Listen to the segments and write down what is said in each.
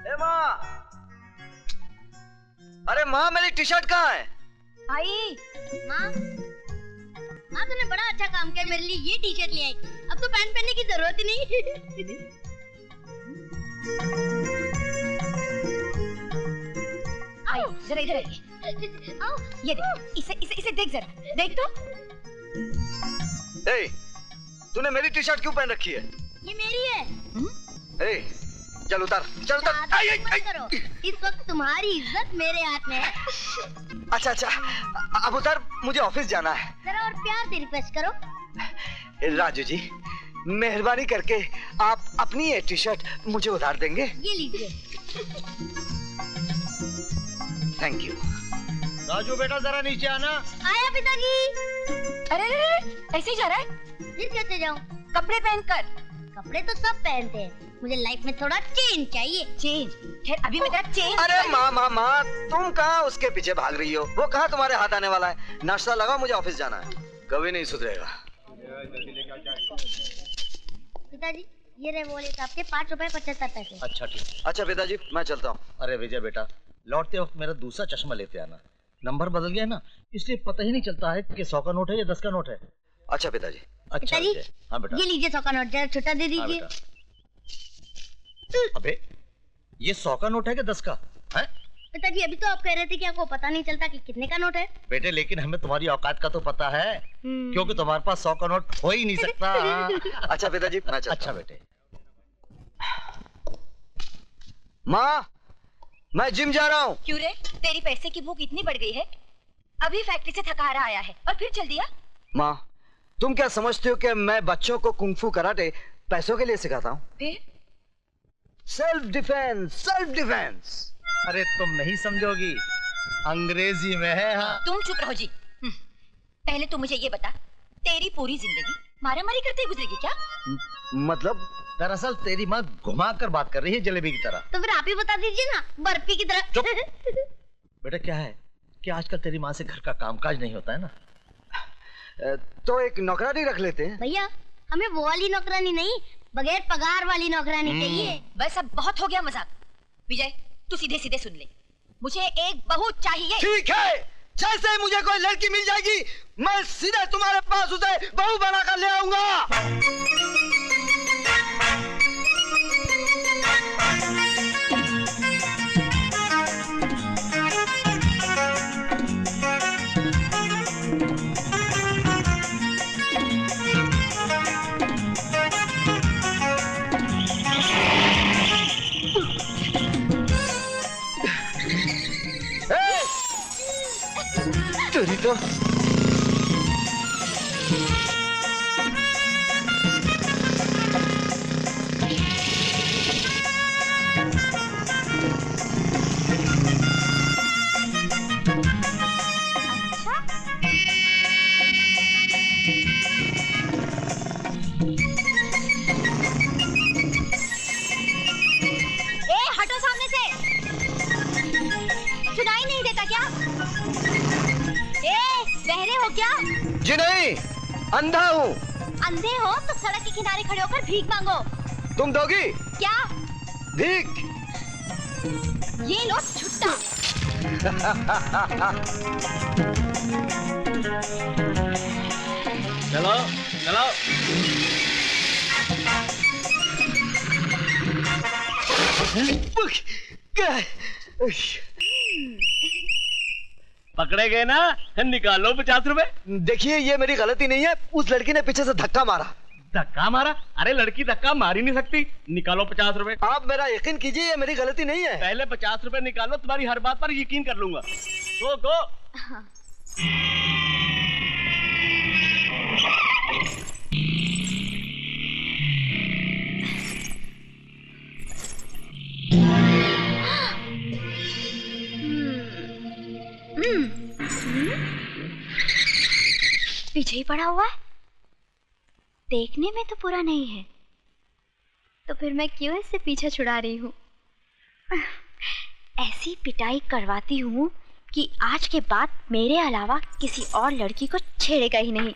ए माँ, अरे माँ मेरी टी शर्ट कहाँ है? आई माँ, माँ तूने बड़ा अच्छा काम किया, मेरे लिए ये टी शर्ट ले आई। अब तो पैंट पहनने की जरूरत ही नहीं। आई जरा इधर आइए। आओ ये देख, इसे देख जरा, देख तो। ए, तूने मेरी टी शर्ट क्यों पहन रखी है? ये मेरी है। ए, चल उतार, चल उतार। आई, आई, आई। करो, इस वक्त तुम्हारी इज्जत मेरे हाथ में है। अच्छा अच्छा, अब उतार, मुझे ऑफिस जाना है। जरा और प्यार से रिक्वेस्ट करो। राजू जी, मेहरबानी करके आप अपनी ये टी शर्ट मुझे उधार देंगे? ये लीजिए। Thank you. राजू बेटा जरा नीचे आना। आया पिताजी। अरे ऐसे ही जा रहा है? फिर कैसे जाऊँ? कपड़े पहनकर। कपड़े तो सब पहनते हैं, मुझे लाइफ में थोड़ा चेंज चाहिए। चेंज? खैर अभी मैं तेरा चेंज। अरे माँ, तुम कहाँ उसके पीछे भाग रही हो? वो कहाँ तुम्हारे हाथ आने वाला है? नाश्ता लगाओ, मुझे ऑफिस जाना है। कभी नहीं सुधरेगा। पिताजी ये रहे वॉलेट आपके, 5 रुपए 75 पैसे। अच्छा ठीक। अच्छा पिताजी, मैं चलता हूँ। अरे विजय बेटा, लौटते वक्त मेरा दूसरा चश्मा लेते आना। नंबर बदल गया ना, इसलिए पता ही नहीं चलता है कि 100 का नोट है या 10 का नोट है। अच्छा पिताजी। अच्छा पिताजी, हाँ बेटा। ये लीजिए 100 का नोट, जरा छोटा दे दीजिए। अबे ये 100 का नोट है कि 10 का है? पिताजी अभी तो आप कह रहे थे कि आपको पता नहीं चलता कि कितने का नोट है। बेटे लेकिन हमें तुम्हारी औकात का तो पता है, क्योंकि तुम्हारे पास 100 का नोट हो ही नहीं सकता। अच्छा पिताजी, मैं चलता हूँ। अच्छा बेटे। माँ, मैं जिम जा रहा हूँ। क्यों रे, तेरी पैसे की भूख इतनी बढ़ गई है? अभी फैक्ट्री से थकारा आया है और फिर चल दिया? माँ, तुम क्या समझते हो कि मैं बच्चों को कुंफू कराटे पैसों के लिए सिखाता हूँ? फिर सेल्फ डिफेंस, सेल्फ डिफेंस। अरे तुम नहीं समझोगी, अंग्रेजी में है। हाँ। तुम चुप रहो जी। पहले तो मुझे ये बता, तेरी पूरी जिंदगी मारामारी करते गुजरेगी क्या? मतलब? दरअसल तेरी माँ घुमा कर बात कर रही है जलेबी की तरह। तो फिर आप ही बता दीजिए ना, बर्फी की तरह। बेटा क्या है कि आजकल तेरी माँ से घर का कामकाज नहीं होता है ना, तो एक नौकरानी रख लेते हैं। भैया हमें वो वाली नौकरानी नहीं, बगैर पगार वाली नौकरानी चाहिए। बस अब बहुत हो गया मजाक। विजय तू सीधे सीधे सुन ले, मुझे एक बहू चाहिए। ठीक है, जैसे मुझे कोई लड़की मिल जाएगी मैं सीधे तुम्हारे पास उसे बहू बनाकर ले आऊंगा। तेरी तो हटो सामने से, सुनाई नहीं देता क्या? बहरे हो क्या? जी नहीं, अंधा हूँ। अंधे हो तो सड़क के किनारे खड़े होकर भीख मांगो। तुम दोगी? क्या भीख? ये लो छुट्टा। चलो चलो। पकड़े गए ना, निकालो 50 रुपए। देखिए ये मेरी गलती नहीं है, उस लड़की ने पीछे से धक्का मारा। धक्का मारा? अरे लड़की धक्का मार ही नहीं सकती। निकालो 50 रुपए। आप मेरा यकीन कीजिए, ये मेरी गलती नहीं है। पहले 50 रुपए निकालो, तुम्हारी हर बात पर यकीन कर लूंगा। गो। पीछे ही पड़ा हुआ है, देखने में तो पूरा नहीं है, तो फिर मैं क्यों इससे पीछा छुड़ा रही हूँ? ऐसी पिटाई करवाती हूँ कि आज के बाद मेरे अलावा किसी और लड़की को छेड़ेगा ही नहीं।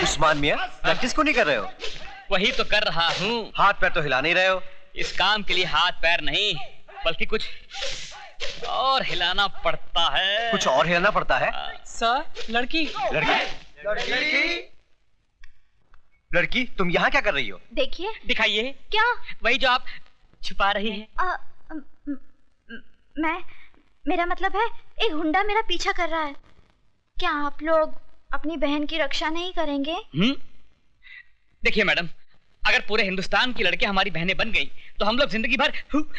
उस्मान मियां, प्रैक्टिस क्यों नहीं कर रहे हो? वही तो कर रहा हूँ। हाथ पैर तो हिला नहीं रहे हो। इस काम के लिए हाथ पैर नहीं, बल्कि कुछ और हिलाना पड़ता है। कुछ और हिलाना पड़ता है? सर, लड़की। लड़की, तुम यहाँ क्या कर रही हो? देखिए। दिखाइए। क्या? वही जो आप छुपा रही हैं। मेरा मतलब है, एक गुंडा मेरा पीछा कर रहा है। क्या आप लोग अपनी बहन की रक्षा नहीं करेंगे? देखिए मैडम, अगर पूरे हिंदुस्तान की लड़कियां हमारी बहनें बन गई तो हम लोग जिंदगी भर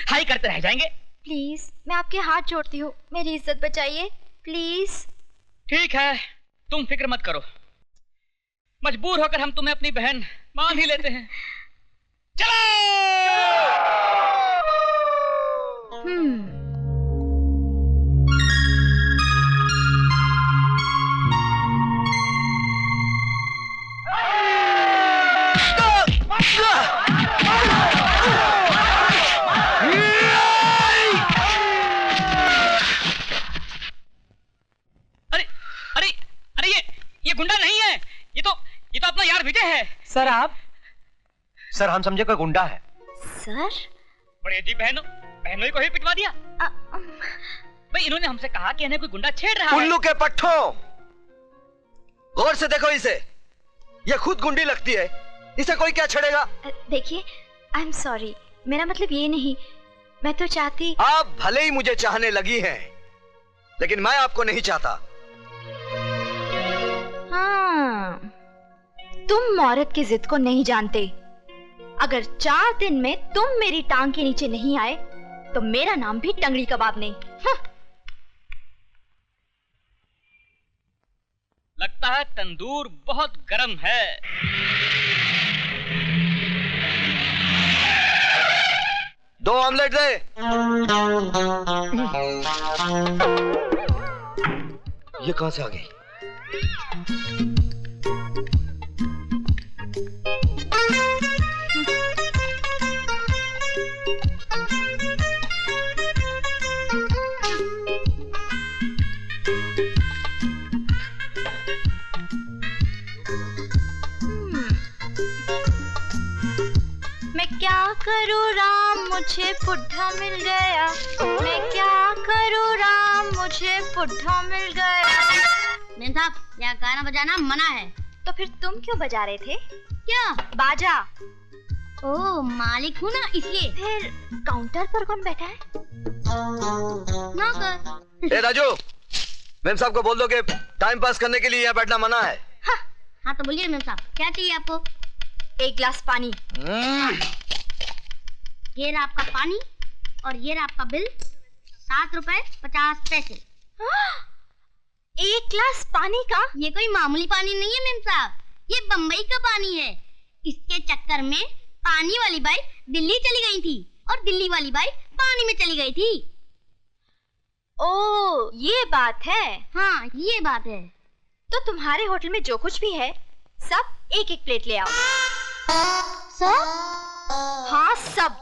हाई करते रह जाएंगे। प्लीज, मैं आपके हाथ जोड़ती हूँ, मेरी इज्जत बचाइए प्लीज। ठीक है, तुम फिक्र मत करो, मजबूर होकर हम तुम्हें अपनी बहन मान ही लेते हैं। चलो! ये गुंडा नहीं है, ये तो अपना यार विजय है। सर आप? सर हम समझे कोई गुंडा है। सर? बड़ी अजीब बहनों को ही पिटवा दिया। भाई इन्होंने हमसे कहा कि इन्हें कोई गुंडा छेड़ रहा है। उल्लू के पट्टों, गौर से देखो इसे, ये खुद गुंडी लगती है, इसे कोई क्या छेड़ेगा? देखिए, आई एम सॉरी, मेरा मतलब ये नहीं, मैं तो चाहती। आप भले ही मुझे चाहने लगी हैं, लेकिन मैं आपको नहीं चाहता। हाँ, तुम औरत की जिद को नहीं जानते। अगर 4 दिन में तुम मेरी टांग के नीचे नहीं आए तो मेरा नाम भी टंगड़ी कबाब नहीं। लगता है तंदूर बहुत गर्म है। दो ऑमलेट दे। ये कहां से आ गई? मैं क्या करूँ राम, मुझे बुढ़ा मिल गया। मैं क्या करूँ राम, मुझे बुढ़ा मिल गया। मेम साहब, यहाँ गाना बजाना मना है। तो फिर तुम क्यों बजा रहे थे? क्या? बाजा। ओह, मालिक हूँ ना इसलिए। फिर काउंटर पर कौन बैठा है? नौकर। ए राजू, मेम साहब को बोल दो कि टाइम पास करने के लिए यहाँ बैठना मना है। हाँ तो बोलिए मेम साहब, क्या चाहिए आपको? 1 गिलास पानी। ये रहा आपका पानी और ये रहा आपका बिल, 7 रुपए 50 पैसे। 1 गिलास पानी का? ये कोई मामूली पानी नहीं है मेम साहब, ये बम्बई का पानी है। इसके चक्कर में पानी वाली बाई दिल्ली चली गई थी और दिल्ली वाली बाई पानी में चली गई थी। ओह, ये बात है। हाँ, ये बात है। तो तुम्हारे होटल में जो कुछ भी है सब 1-1 प्लेट ले आओ। सब? हाँ, सब।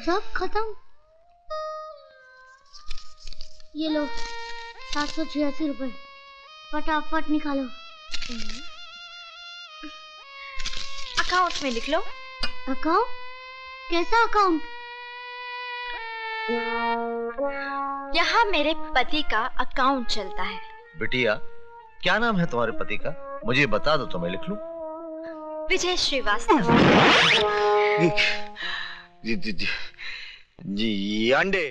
सब खत्म। ये लो 786 रुपए, फटाफट निकालो। अकाउंट में लिख लो। अकाउंट? कैसा अकाउंट? यहाँ मेरे पति का अकाउंट चलता है। बिटिया, क्या नाम है तुम्हारे पति का? मुझे बता दो तो मैं लिख लूं। विजय श्रीवास्तव। जी अंडे।